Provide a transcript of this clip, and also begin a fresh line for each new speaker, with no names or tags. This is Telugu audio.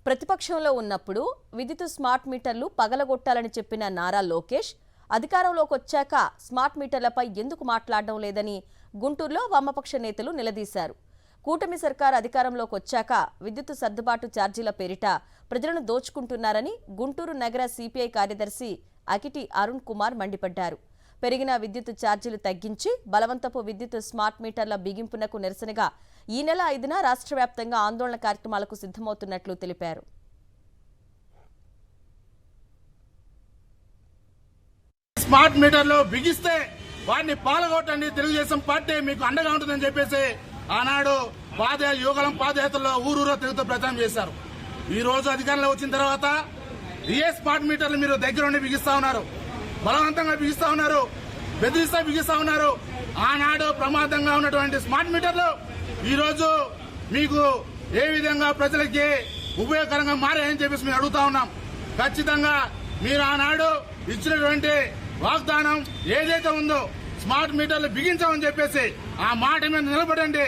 ప్రతిపక్షంలో ఉన్నప్పుడు విద్యుత్ స్మార్ట్ మీటర్లు పగలగొట్టాలని చెప్పిన నారా లోకేష్ అధికారంలోకి వచ్చాక స్మార్ట్ మీటర్లపై ఎందుకు మాట్లాడడం లేదని గుంటూరులో వామపక్ష నేతలు నిలదీశారు. కూటమి సర్కార్ అధికారంలోకి వచ్చాక విద్యుత్ సర్దుబాటు ఛార్జీల పేరిట ప్రజలను దోచుకుంటున్నారని గుంటూరు నగర సిపిఐ కార్యదర్శి అకిటి అరుణ్ కుమార్ మండిపడ్డారు. పెరిగిన విద్యుత్ ఛార్జీలు తగ్గించి బలవంతపు విద్యుత్ స్మార్ట్ మీటర్ల బిగింపునకు నిరసనగా ఈ నెల 5న రాష్ట్ర వ్యాప్తంగా ఆందోళన కార్యక్రమాలకు సిద్ధమవుతున్నట్లు తెలిపారు.
స్మార్ట్ మీటర్లు బిగిస్తే వారిని పాల్గొట్టండి, తెలుగుదేశం పార్టీ మీకు అండగా ఉంటుందని చెప్పేసి ఆనాడు యువగలం పాదయాత్రలో ఊరూరో తిరుగుతూ ప్రచారం చేశారు. ఈ రోజు అధికారంలో వచ్చిన తర్వాత ఏ స్మార్ట్ మీటర్లు మీరు దగ్గరుండి బిగిస్తా ఉన్నారు, బలవంతంగా బిగిస్తా ఉన్నారు, బెదిరిస్తా బిగిస్తా ఉన్నారు. ఆనాడు ప్రమాదంగా ఉన్నటువంటి స్మార్ట్ మీటర్లు ఈ రోజు మీకు ఏ విధంగా ప్రజలకి ఉపయోగకరంగా మారాయని చెప్పేసి మేము అడుగుతా ఉన్నాం. ఖచ్చితంగా మీరు ఆనాడు ఇచ్చినటువంటి వాగ్దానం ఏదైతే ఉందో స్మార్ట్ మీటర్లు బిగించామని చెప్పేసి ఆ మాట మీద నిలబడండి.